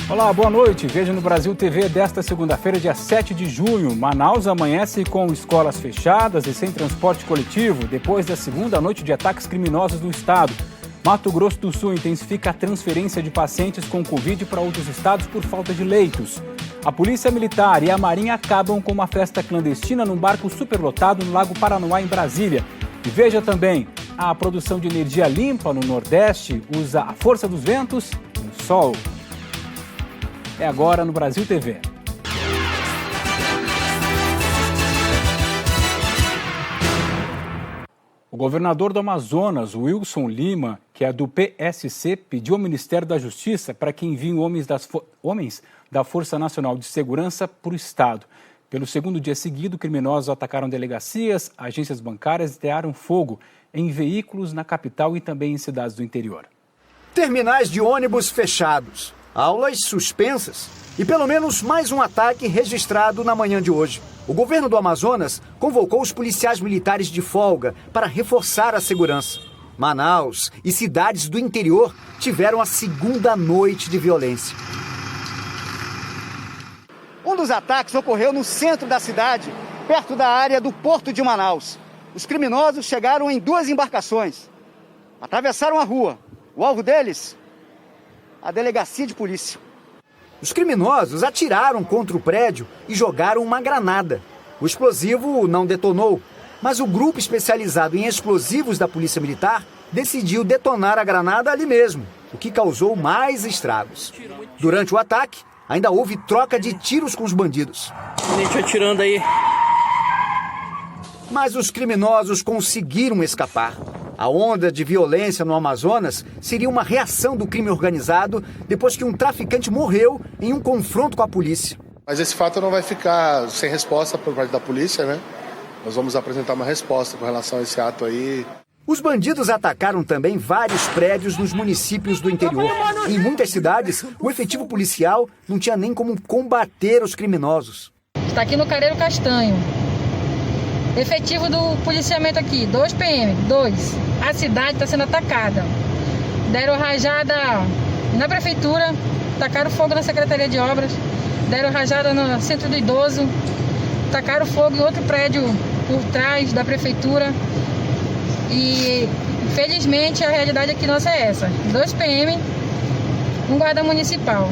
Olá, boa noite. Veja no Brasil TV desta segunda-feira, dia 7 de junho. Manaus amanhece com escolas fechadas e sem transporte coletivo, depois da segunda noite de ataques criminosos no estado. Mato Grosso do Sul intensifica a transferência de pacientes com Covid para outros estados por falta de leitos. A Polícia Militar e a Marinha acabam com uma festa clandestina num barco superlotado no Lago Paranoá, em Brasília. E veja também, a produção de energia limpa no Nordeste usa a força dos ventos e o sol. É agora no Brasil TV. O governador do Amazonas, Wilson Lima, que é do PSC, pediu ao Ministério da Justiça para que envie homens da Força Nacional de Segurança para o estado. Pelo segundo dia seguido, criminosos atacaram delegacias, agências bancárias e tearam fogo em veículos na capital e também em cidades do interior. Terminais de ônibus fechados, aulas suspensas e pelo menos mais um ataque registrado na manhã de hoje. O governo do Amazonas convocou os policiais militares de folga para reforçar a segurança. Manaus e cidades do interior tiveram a segunda noite de violência. Um dos ataques ocorreu no centro da cidade, perto da área do Porto de Manaus. Os criminosos chegaram em duas embarcações, atravessaram a rua. O alvo deles, a delegacia de polícia. Os criminosos atiraram contra o prédio e jogaram uma granada. O explosivo não detonou, mas o grupo especializado em explosivos da Polícia Militar decidiu detonar a granada ali mesmo, o que causou mais estragos. Durante o ataque, ainda houve troca de tiros com os bandidos. Gente atirando aí. Mas os criminosos conseguiram escapar. A onda de violência no Amazonas seria uma reação do crime organizado depois que um traficante morreu em um confronto com a polícia. Mas esse fato não vai ficar sem resposta por parte da polícia, né? Nós vamos apresentar uma resposta com relação a esse ato aí. Os bandidos atacaram também vários prédios nos municípios do interior. Em muitas cidades, o efetivo policial não tinha nem como combater os criminosos. Está aqui no Careiro Castanho. Efetivo do policiamento aqui, 2 PM, 2. A cidade está sendo atacada. Deram rajada na prefeitura, tacaram fogo na Secretaria de Obras, deram rajada no Centro do Idoso, tacaram fogo em outro prédio por trás da prefeitura. E, infelizmente, a realidade aqui nossa é essa. 2 PM, um guarda municipal,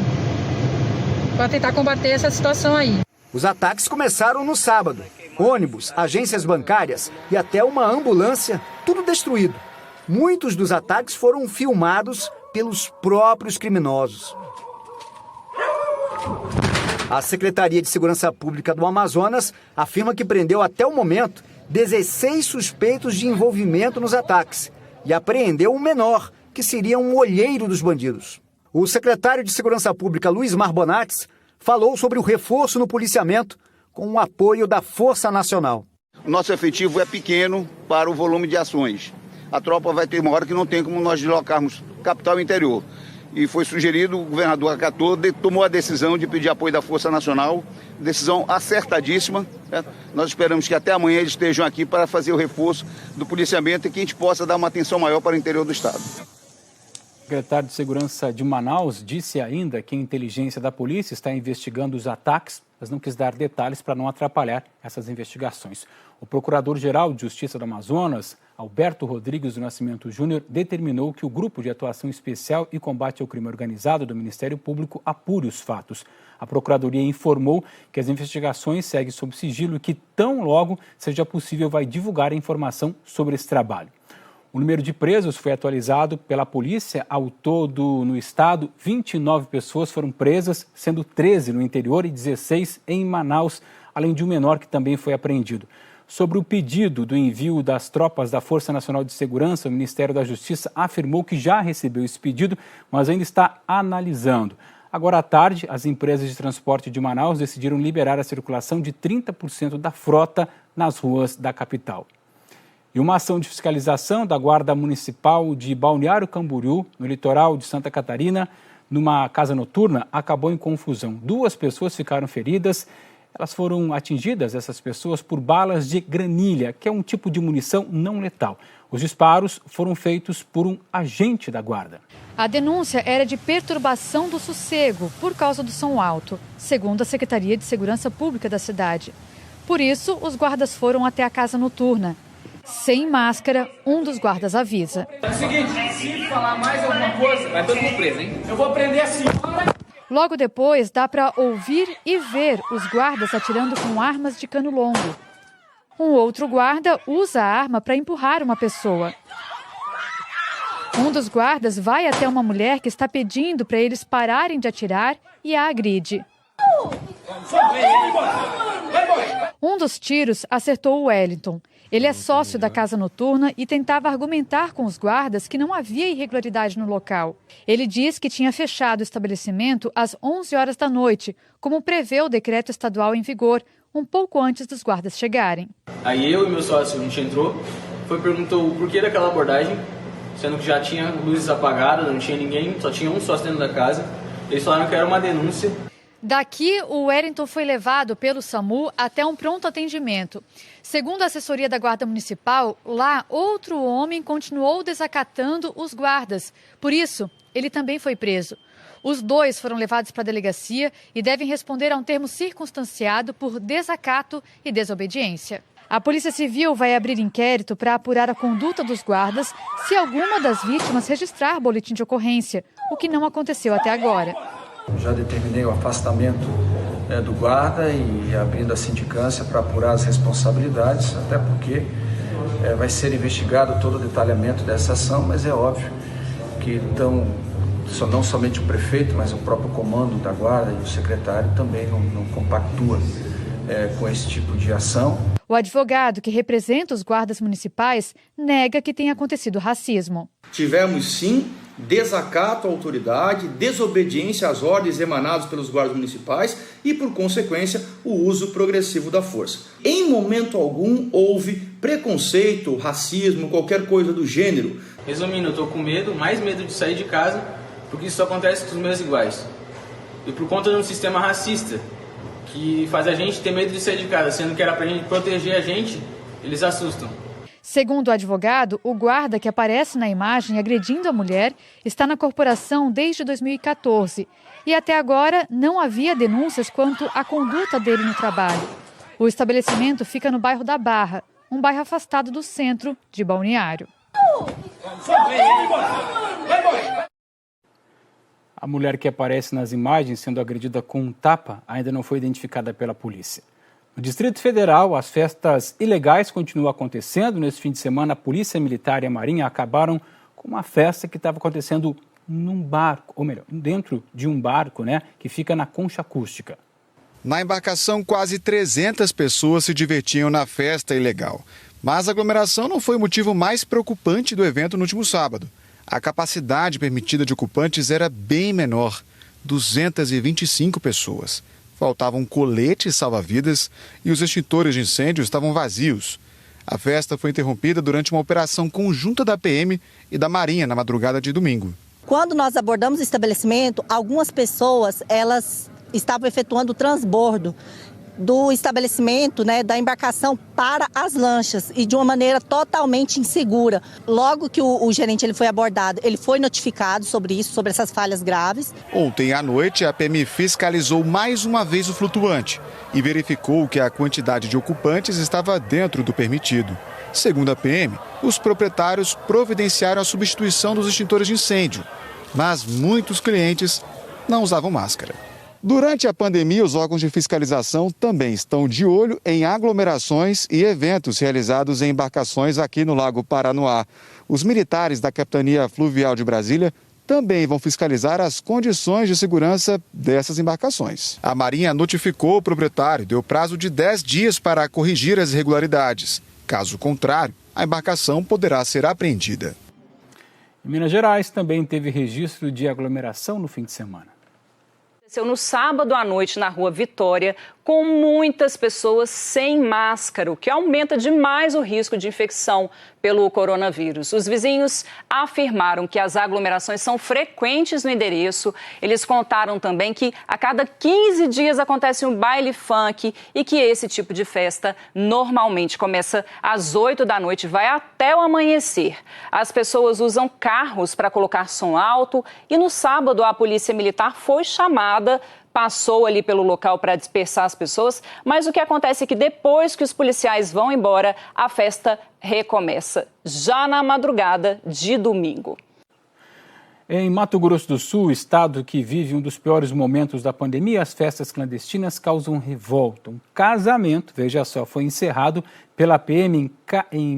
para tentar combater essa situação aí. Os ataques começaram no sábado. Ônibus, agências bancárias e até uma ambulância, tudo destruído. Muitos dos ataques foram filmados pelos próprios criminosos. A Secretaria de Segurança Pública do Amazonas afirma que prendeu até o momento 16 suspeitos de envolvimento nos ataques e apreendeu um menor, que seria um olheiro dos bandidos. O secretário de Segurança Pública, Luiz Marbonates, falou sobre o reforço no policiamento com o apoio da Força Nacional. O nosso efetivo é pequeno para o volume de ações. A tropa vai ter uma hora que não tem como nós deslocarmos capital e interior. E foi sugerido, o governador acatou, tomou a decisão de pedir apoio da Força Nacional, decisão acertadíssima. Certo? Nós esperamos que até amanhã eles estejam aqui para fazer o reforço do policiamento e que a gente possa dar uma atenção maior para o interior do estado. O secretário de Segurança de Manaus disse ainda que a inteligência da polícia está investigando os ataques, mas não quis dar detalhes para não atrapalhar essas investigações. O Procurador-Geral de Justiça do Amazonas, Alberto Rodrigues do Nascimento Júnior, determinou que o Grupo de Atuação Especial e Combate ao Crime Organizado do Ministério Público apure os fatos. A Procuradoria informou que as investigações seguem sob sigilo e que, tão logo seja possível, vai divulgar a informação sobre esse trabalho. O número de presos foi atualizado pela polícia. Ao todo, no estado, 29 pessoas foram presas, sendo 13 no interior e 16 em Manaus, além de um menor que também foi apreendido. Sobre o pedido do envio das tropas da Força Nacional de Segurança, o Ministério da Justiça afirmou que já recebeu esse pedido, mas ainda está analisando. Agora à tarde, as empresas de transporte de Manaus decidiram liberar a circulação de 30% da frota nas ruas da capital. E uma ação de fiscalização da Guarda Municipal de Balneário Camboriú, no litoral de Santa Catarina, numa casa noturna, acabou em confusão. 2 pessoas ficaram feridas Elas foram atingidas, essas pessoas, por balas de granilha, que é um tipo de munição não letal. Os disparos foram feitos por um agente da guarda. A denúncia era de perturbação do sossego por causa do som alto, segundo a Secretaria de Segurança Pública da cidade. Por isso, os guardas foram até a casa noturna. Sem máscara, um dos guardas avisa. É o seguinte, se falar mais alguma coisa, vai todo mundo preso, hein? Eu vou prender a senhora. Logo depois, dá para ouvir e ver os guardas atirando com armas de cano longo. Um outro guarda usa a arma para empurrar uma pessoa. Um dos guardas vai até uma mulher que está pedindo para eles pararem de atirar e a agride. Um dos tiros acertou o Wellington. Ele é sócio da casa noturna e tentava argumentar com os guardas que não havia irregularidade no local. Ele diz que tinha fechado o estabelecimento às 11 horas da noite, como prevê o decreto estadual em vigor, um pouco antes dos guardas chegarem. Aí eu e meu sócio, a gente entrou, perguntou o porquê daquela abordagem, sendo que já tinha luzes apagadas, não tinha ninguém, só tinha um sócio dentro da casa. Eles falaram que era uma denúncia. Daqui, o Wellington foi levado pelo SAMU até um pronto atendimento. Segundo a assessoria da Guarda Municipal, lá outro homem continuou desacatando os guardas. Por isso, ele também foi preso. Os dois foram levados para a delegacia e devem responder a um termo circunstanciado por desacato e desobediência. A Polícia Civil vai abrir inquérito para apurar a conduta dos guardas se alguma das vítimas registrar boletim de ocorrência, o que não aconteceu até agora. Já determinei o afastamento do guarda e abrindo a sindicância para apurar as responsabilidades, até porque vai ser investigado todo o detalhamento dessa ação, mas é óbvio que não somente o prefeito, mas o próprio comando da guarda e o secretário também não compactua com esse tipo de ação. O advogado que representa os guardas municipais nega que tenha acontecido racismo. Tivemos sim desacato à autoridade, desobediência às ordens emanadas pelos guardas municipais e, por consequência, o uso progressivo da força. Em momento algum houve preconceito, racismo, qualquer coisa do gênero. Resumindo, eu estou com medo, mais medo de sair de casa, porque isso acontece com os meus iguais. E por conta de um sistema racista, que faz a gente ter medo de sair de casa, sendo que era para a gente proteger a gente, eles assustam. Segundo o advogado, o guarda que aparece na imagem agredindo a mulher está na corporação desde 2014 e até agora não havia denúncias quanto à conduta dele no trabalho. O estabelecimento fica no bairro da Barra, um bairro afastado do centro de Balneário. A mulher que aparece nas imagens sendo agredida com um tapa ainda não foi identificada pela polícia. No Distrito Federal, as festas ilegais continuam acontecendo. Nesse fim de semana, a Polícia Militar e a Marinha acabaram com uma festa que estava acontecendo num barco, ou melhor, dentro de um barco, que fica na Concha Acústica. Na embarcação, quase 300 pessoas se divertiam na festa ilegal. Mas a aglomeração não foi o motivo mais preocupante do evento no último sábado. A capacidade permitida de ocupantes era bem menor, 225 pessoas. Faltavam coletes salva-vidas e os extintores de incêndio estavam vazios. A festa foi interrompida durante uma operação conjunta da PM e da Marinha na madrugada de domingo. Quando nós abordamos o estabelecimento, algumas pessoas elas estavam efetuando o transbordo do estabelecimento, da embarcação para as lanchas e de uma maneira totalmente insegura. Logo que o gerente ele foi abordado, ele foi notificado sobre isso, sobre essas falhas graves. Ontem à noite, a PM fiscalizou mais uma vez o flutuante e verificou que a quantidade de ocupantes estava dentro do permitido. Segundo a PM, os proprietários providenciaram a substituição dos extintores de incêndio, mas muitos clientes não usavam máscara. Durante a pandemia, os órgãos de fiscalização também estão de olho em aglomerações e eventos realizados em embarcações aqui no Lago Paranoá. Os militares da Capitania Fluvial de Brasília também vão fiscalizar as condições de segurança dessas embarcações. A Marinha notificou o proprietário e deu prazo de 10 dias para corrigir as irregularidades. Caso contrário, a embarcação poderá ser apreendida. Em Minas Gerais também teve registro de aglomeração no fim de semana. No sábado à noite na Rua Vitória, com muitas pessoas sem máscara, o que aumenta demais o risco de infecção pelo coronavírus. Os vizinhos afirmaram que as aglomerações são frequentes no endereço. Eles contaram também que a cada 15 dias acontece um baile funk e que esse tipo de festa normalmente começa às 8 da noite e vai até o amanhecer. As pessoas usam carros para colocar som alto e no sábado a polícia militar foi chamada, passou ali pelo local para dispersar as pessoas, mas o que acontece é que depois que os policiais vão embora, a festa recomeça, já na madrugada de domingo. Em Mato Grosso do Sul, estado que vive um dos piores momentos da pandemia, as festas clandestinas causam revolta. Um casamento, veja só, foi encerrado pela PM em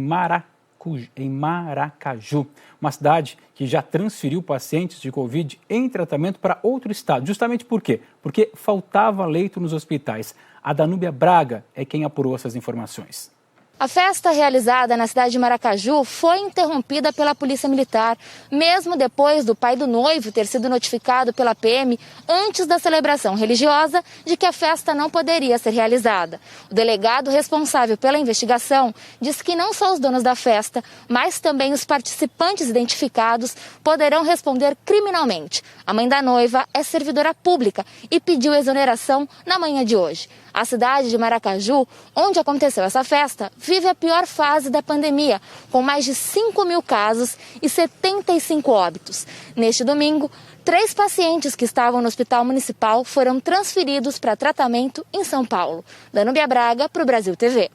Maracaju, uma cidade que já transferiu pacientes de Covid em tratamento para outro estado. Justamente por quê? Porque faltava leito nos hospitais. A Danúbia Braga é quem apurou essas informações. A festa realizada na cidade de Maracaju foi interrompida pela Polícia Militar, mesmo depois do pai do noivo ter sido notificado pela PM antes da celebração religiosa de que a festa não poderia ser realizada. O delegado responsável pela investigação disse que não só os donos da festa, mas também os participantes identificados poderão responder criminalmente. A mãe da noiva é servidora pública e pediu exoneração na manhã de hoje. A cidade de Maracaju, onde aconteceu essa festa, vive a pior fase da pandemia, com mais de 5.000 casos e 75 óbitos. Neste domingo, 3 pacientes que estavam no Hospital Municipal foram transferidos para tratamento em São Paulo. Danúbia Braga, para o Brasil TV.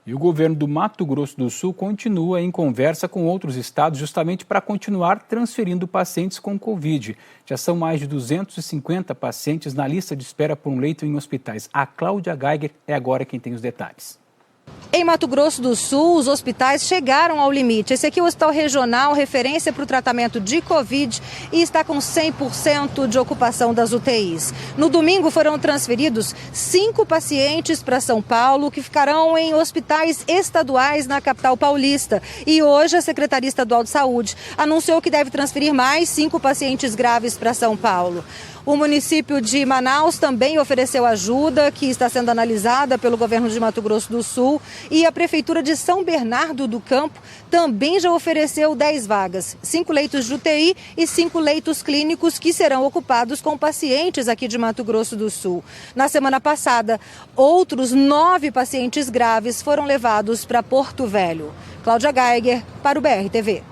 E o governo do Mato Grosso do Sul continua em conversa com outros estados justamente para continuar transferindo pacientes com Covid. Já são mais de 250 pacientes na lista de espera por um leito em hospitais. A Cláudia Geiger é agora quem tem os detalhes. Em Mato Grosso do Sul, os hospitais chegaram ao limite. Esse aqui é o Hospital Regional, referência para o tratamento de Covid, e está com 100% de ocupação das UTIs. No domingo foram transferidos 5 pacientes para São Paulo, que ficarão em hospitais estaduais na capital paulista. E hoje a Secretaria Estadual de Saúde anunciou que deve transferir mais 5 pacientes graves para São Paulo. O município de Manaus também ofereceu ajuda, que está sendo analisada pelo governo de Mato Grosso do Sul. E a Prefeitura de São Bernardo do Campo também já ofereceu 10 vagas, 5 leitos de UTI e 5 leitos clínicos que serão ocupados com pacientes aqui de Mato Grosso do Sul. Na semana passada, outros 9 pacientes graves foram levados para Porto Velho. Cláudia Geiger, para o BR-TV.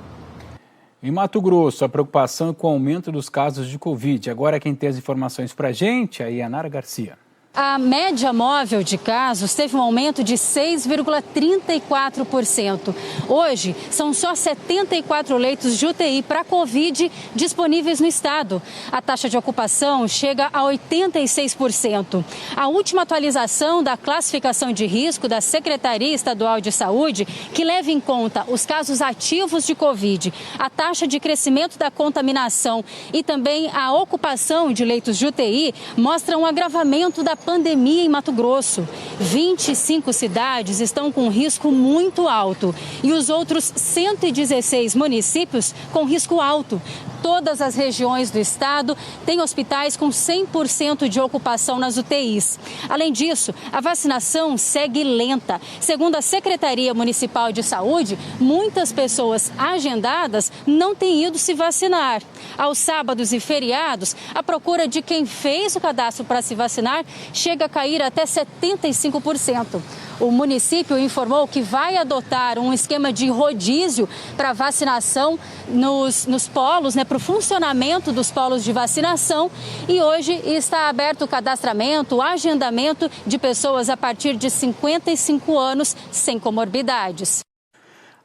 Em Mato Grosso, a preocupação é com o aumento dos casos de Covid. Agora quem tem as informações para a gente é a Yanara Garcia. A média móvel de casos teve um aumento de 6,34%. Hoje, são só 74 leitos de UTI para Covid disponíveis no estado. A taxa de ocupação chega a 86%. A última atualização da classificação de risco da Secretaria Estadual de Saúde, que leva em conta os casos ativos de Covid, a taxa de crescimento da contaminação e também a ocupação de leitos de UTI, mostra um agravamento da pandemia em Mato Grosso. 25 cidades estão com risco muito alto e os outros 116 municípios com risco alto. Todas as regiões do estado têm hospitais com 100% de ocupação nas UTIs. Além disso, a vacinação segue lenta. Segundo a Secretaria Municipal de Saúde, muitas pessoas agendadas não têm ido se vacinar. Aos sábados e feriados, a procura de quem fez o cadastro para se vacinar chega a cair até 75%. O município informou que vai adotar um esquema de rodízio para vacinação nos polos, para o funcionamento dos polos de vacinação. E hoje está aberto o cadastramento, o agendamento de pessoas a partir de 55 anos sem comorbidades.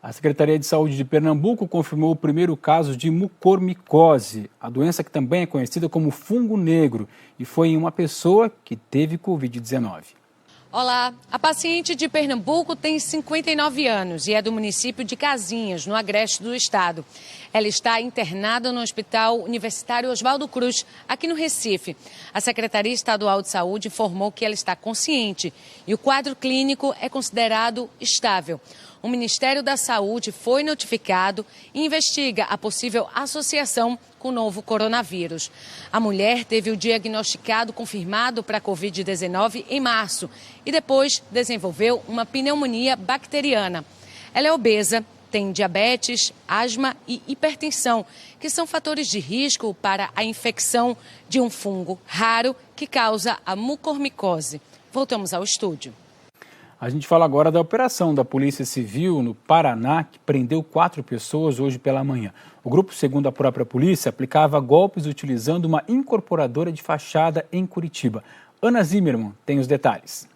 A Secretaria de Saúde de Pernambuco confirmou o primeiro caso de mucormicose, a doença que também é conhecida como fungo negro, e foi em uma pessoa que teve Covid-19. Olá, a paciente de Pernambuco tem 59 anos e é do município de Casinhas, no agreste do estado. Ela está internada no Hospital Universitário Oswaldo Cruz, aqui no Recife. A Secretaria Estadual de Saúde informou que ela está consciente e o quadro clínico é considerado estável. O Ministério da Saúde foi notificado e investiga a possível associação com o novo coronavírus. A mulher teve o diagnosticado confirmado para a Covid-19 em março e depois desenvolveu uma pneumonia bacteriana. Ela é obesa, tem diabetes, asma e hipertensão, que são fatores de risco para a infecção de um fungo raro que causa a mucormicose. Voltamos ao estúdio. A gente fala agora da operação da Polícia Civil no Paraná, que prendeu 4 pessoas hoje pela manhã. O grupo, segundo a própria polícia, aplicava golpes utilizando uma incorporadora de fachada em Curitiba. Ana Zimmermann tem os detalhes.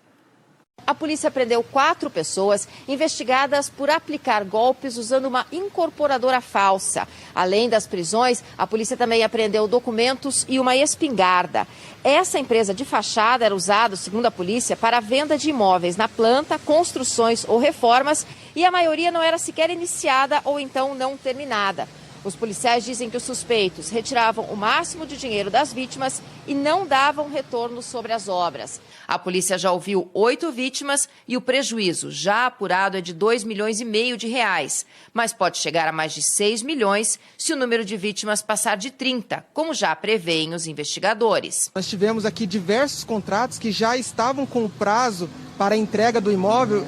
A polícia prendeu 4 pessoas investigadas por aplicar golpes usando uma incorporadora falsa. Além das prisões, a polícia também apreendeu documentos e uma espingarda. Essa empresa de fachada era usada, segundo a polícia, para a venda de imóveis na planta, construções ou reformas, e a maioria não era sequer iniciada ou então não terminada. Os policiais dizem que os suspeitos retiravam o máximo de dinheiro das vítimas e não davam retorno sobre as obras. A polícia já ouviu 8 vítimas e o prejuízo já apurado é de R$2,5 milhões, mas pode chegar a mais de 6 milhões se o número de vítimas passar de 30, como já preveem os investigadores. Nós tivemos aqui diversos contratos que já estavam com o prazo para a entrega do imóvel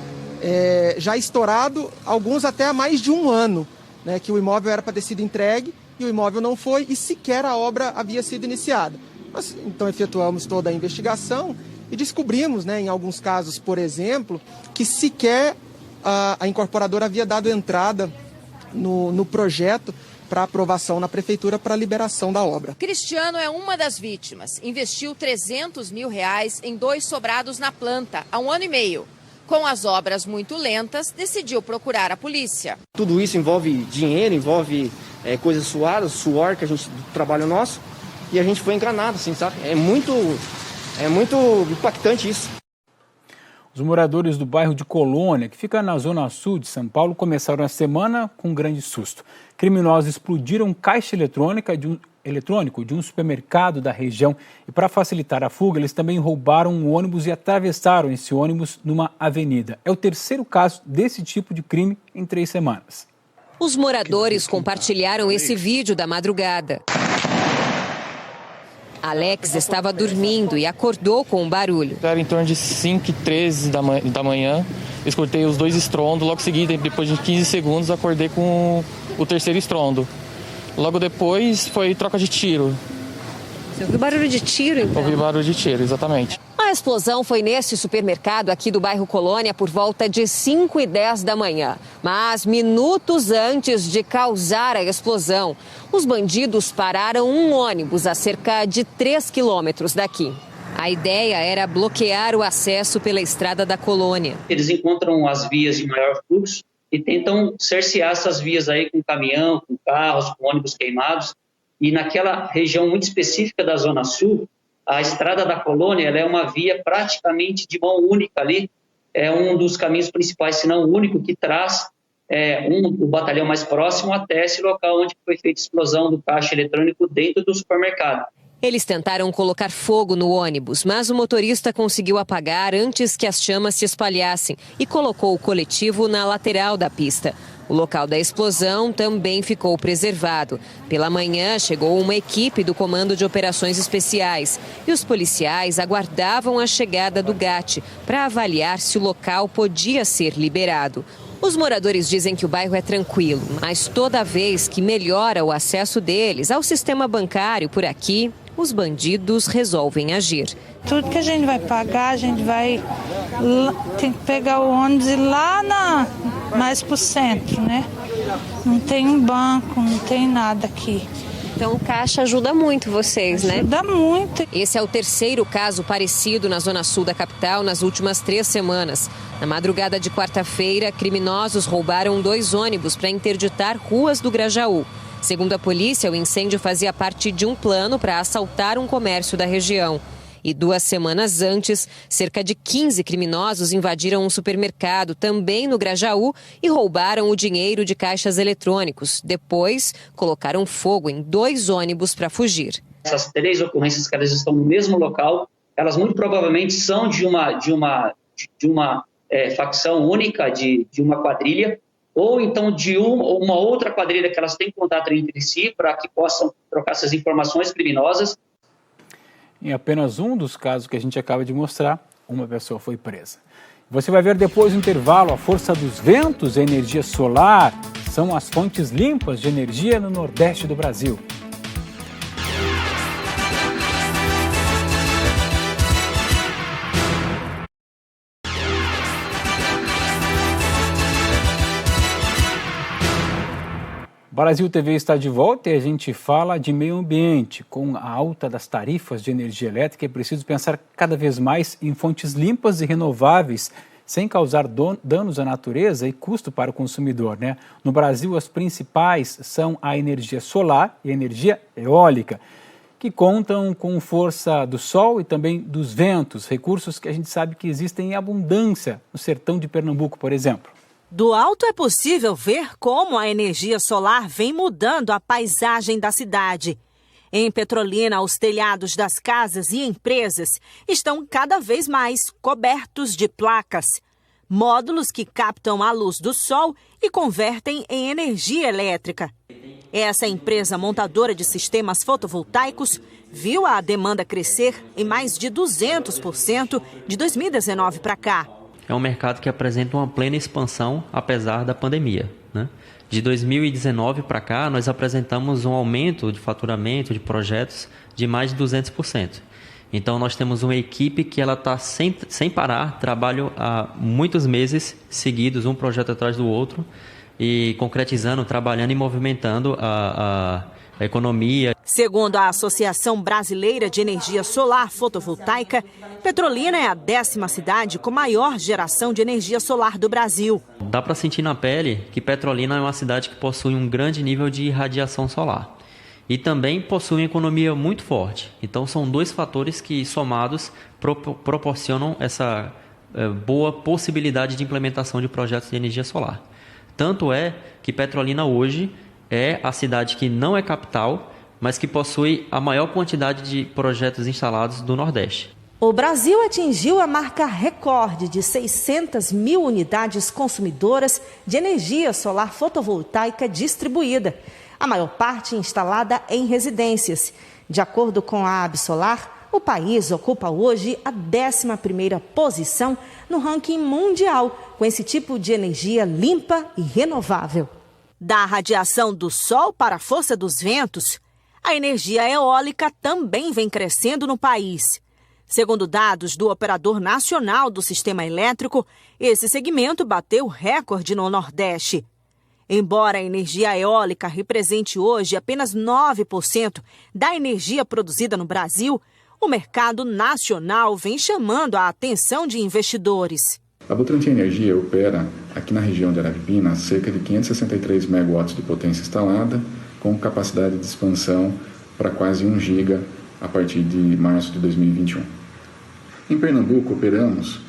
já estourado, alguns até há mais de um ano. Que o imóvel era para ter sido entregue e o imóvel não foi e sequer a obra havia sido iniciada. Nós, então, efetuamos toda a investigação e descobrimos, em alguns casos, por exemplo, que sequer a incorporadora havia dado entrada no projeto para aprovação na prefeitura para a liberação da obra. Cristiano é uma das vítimas. Investiu R$300 mil em 2 sobrados na planta há 1 ano e meio. Com as obras muito lentas, decidiu procurar a polícia. Tudo isso envolve dinheiro, envolve coisas suadas, suor que a gente do trabalho nosso, e a gente foi enganado, assim, sabe? É muito impactante isso. Os moradores do bairro de Colônia, que fica na zona sul de São Paulo, começaram a semana com um grande susto. Criminosos explodiram um caixa eletrônico de um supermercado da região e, para facilitar a fuga, eles também roubaram um ônibus e atravessaram esse ônibus numa avenida. É o 3º caso desse tipo de crime em 3 semanas. Os moradores compartilharam esse vídeo da madrugada. Alex estava dormindo e acordou com um barulho. Era em torno de 5h13 da manhã. Eu escutei os 2 estrondos. Logo em seguida, depois de 15 segundos, acordei com o 3º estrondo. Logo depois foi troca de tiro. Você ouviu barulho de tiro, então? Ouvi barulho de tiro, exatamente. A explosão foi neste supermercado aqui do bairro Colônia por volta de 5h10 da manhã. Mas minutos antes de causar a explosão, os bandidos pararam um ônibus a cerca de 3 quilômetros daqui. A ideia era bloquear o acesso pela estrada da Colônia. Eles encontram as vias de maior fluxo e tentam cercear essas vias aí com caminhão, com carros, com ônibus queimados. E naquela região muito específica da Zona Sul, a estrada da Colônia ela é uma via praticamente de mão única ali. É um dos caminhos principais, se não o único, que traz o batalhão mais próximo até esse local onde foi feita a explosão do caixa eletrônico dentro do supermercado. Eles tentaram colocar fogo no ônibus, mas o motorista conseguiu apagar antes que as chamas se espalhassem e colocou o coletivo na lateral da pista. O local da explosão também ficou preservado. Pela manhã, chegou uma equipe do Comando de Operações Especiais e os policiais aguardavam a chegada do GAT para avaliar se o local podia ser liberado. Os moradores dizem que o bairro é tranquilo, mas toda vez que melhora o acesso deles ao sistema bancário por aqui, os bandidos resolvem agir. Tudo que a gente vai pagar, a gente tem que pegar o ônibus e ir lá mais pro centro, né? Não tem um banco, não tem nada aqui. Então o caixa ajuda muito vocês, né? Ajuda muito. Esse é o 3º caso parecido na zona sul da capital nas últimas 3 semanas. Na madrugada de quarta-feira, criminosos roubaram 2 ônibus para interditar ruas do Grajaú. Segundo a polícia, o incêndio fazia parte de um plano para assaltar um comércio da região. E 2 semanas antes, cerca de 15 criminosos invadiram um supermercado, também no Grajaú, e roubaram o dinheiro de caixas eletrônicos. Depois, colocaram fogo em 2 ônibus para fugir. Essas 3 ocorrências que elas estão no mesmo local, elas muito provavelmente são de uma facção única, de uma quadrilha, ou então de uma outra quadrilha que elas têm contato entre si para que possam trocar essas informações criminosas. Em apenas um dos casos que a gente acaba de mostrar, uma pessoa foi presa. Você vai ver depois do intervalo a força dos ventos e a energia solar são as fontes limpas de energia no Nordeste do Brasil. Brasil TV está de volta e a gente fala de meio ambiente. Com a alta das tarifas de energia elétrica, é preciso pensar cada vez mais em fontes limpas e renováveis, sem causar danos à natureza e custo para o consumidor, né? No Brasil, as principais são a energia solar e a energia eólica, que contam com força do sol e também dos ventos, recursos que a gente sabe que existem em abundância no sertão de Pernambuco, por exemplo. Do alto é possível ver como a energia solar vem mudando a paisagem da cidade. Em Petrolina, os telhados das casas e empresas estão cada vez mais cobertos de placas. Módulos que captam a luz do sol e convertem em energia elétrica. Essa empresa montadora de sistemas fotovoltaicos viu a demanda crescer em mais de 200% de 2019 para cá. É um mercado que apresenta uma plena expansão, apesar da pandemia, né? De 2019 para cá, nós apresentamos um aumento de faturamento de projetos de mais de 200%. Então, nós temos uma equipe que ela está sem parar, trabalho há muitos meses seguidos, um projeto atrás do outro, e concretizando, trabalhando e movimentando a economia. Segundo a Associação Brasileira de Energia Solar Fotovoltaica, Petrolina é a 10ª cidade com maior geração de energia solar do Brasil. Dá para sentir na pele que Petrolina é uma cidade que possui um grande nível de irradiação solar. E também possui uma economia muito forte. Então são 2 fatores que, somados, proporcionam essa boa possibilidade de implementação de projetos de energia solar. Tanto é que Petrolina hoje é a cidade que não é capital, mas que possui a maior quantidade de projetos instalados do Nordeste. O Brasil atingiu a marca recorde de 600 mil unidades consumidoras de energia solar fotovoltaica distribuída, a maior parte instalada em residências. De acordo com a Absolar, o país ocupa hoje a 11ª posição no ranking mundial com esse tipo de energia limpa e renovável. Da radiação do sol para a força dos ventos, a energia eólica também vem crescendo no país. Segundo dados do Operador Nacional do Sistema Elétrico, esse segmento bateu recorde no Nordeste. Embora a energia eólica represente hoje apenas 9% da energia produzida no Brasil, o mercado nacional vem chamando a atenção de investidores. A Votorantim Energia opera aqui na região de Araripina cerca de 563 megawatts de potência instalada, com capacidade de expansão para quase 1 giga a partir de março de 2021. Em Pernambuco, operamos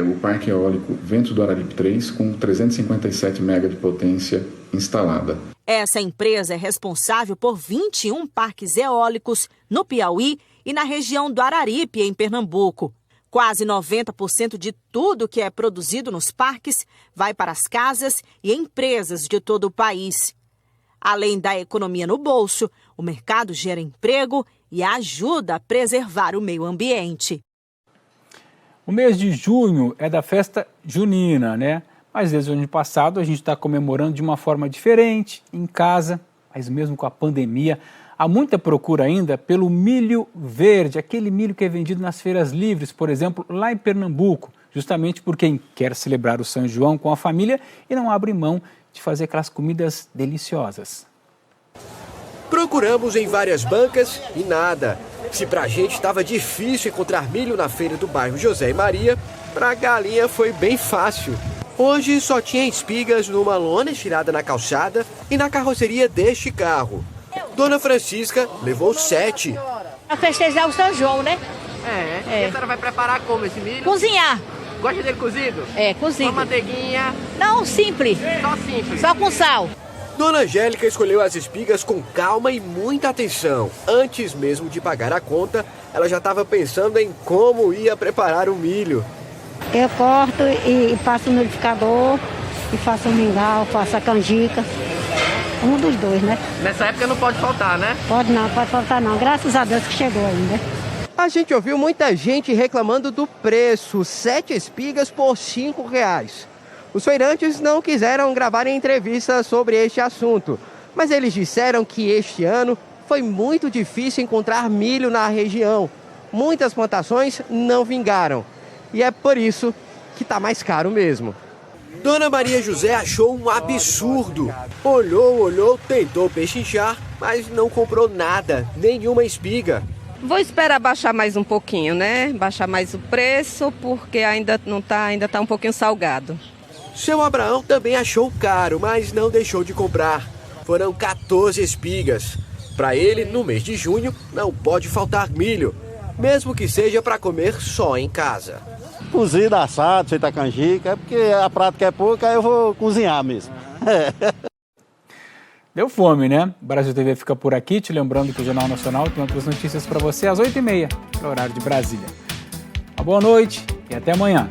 o Parque Eólico Ventos do Araripe 3, com 357 mega de potência instalada. Essa empresa é responsável por 21 parques eólicos no Piauí e na região do Araripe, em Pernambuco. Quase 90% de tudo que é produzido nos parques vai para as casas e empresas de todo o país. Além da economia no bolso, o mercado gera emprego e ajuda a preservar o meio ambiente. O mês de junho é da festa junina, né? Mas desde o ano passado a gente está comemorando de uma forma diferente, em casa, mas mesmo com a pandemia. Há muita procura ainda pelo milho verde, aquele milho que é vendido nas feiras livres, por exemplo, lá em Pernambuco, justamente por quem quer celebrar o São João com a família e não abre mão de fazer aquelas comidas deliciosas. Procuramos em várias bancas e nada. Se pra gente estava difícil encontrar milho na feira do bairro José e Maria, pra galinha foi bem fácil. Hoje só tinha espigas numa lona estirada na calçada e na carroceria deste carro. Dona Francisca levou 7. Para festejar o São João, né? E a senhora vai preparar como esse milho? Cozinhar. Gosta dele cozido? Cozido. Com manteiguinha? Não, simples. Só simples? Só com sal. Dona Angélica escolheu as espigas com calma e muita atenção. Antes mesmo de pagar a conta, ela já estava pensando em como ia preparar o milho. Eu corto e passo no liquidificador, e faço o mingau, faço a canjica. Um dos dois, né? Nessa época não pode faltar, né? Pode faltar não. Graças a Deus que chegou ainda. A gente ouviu muita gente reclamando do preço, 7 espigas por R$5. Os feirantes não quiseram gravar entrevista sobre este assunto, mas eles disseram que este ano foi muito difícil encontrar milho na região. Muitas plantações não vingaram e é por isso que está mais caro mesmo. Dona Maria José achou um absurdo. Olhou, tentou pechinchar, mas não comprou nada, nenhuma espiga. Vou esperar baixar mais um pouquinho, né? Baixar mais o preço, porque ainda tá um pouquinho salgado. Seu Abraão também achou caro, mas não deixou de comprar. Foram 14 espigas. Para ele, no mês de junho, não pode faltar milho, mesmo que seja para comer só em casa. Cozido, assado, feita canjica, porque a prática é pouca, aí eu vou cozinhar mesmo. Deu fome, né? O Brasil TV fica por aqui, te lembrando que o Jornal Nacional tem outras notícias para você às 8h30, no horário de Brasília. Uma boa noite e até amanhã.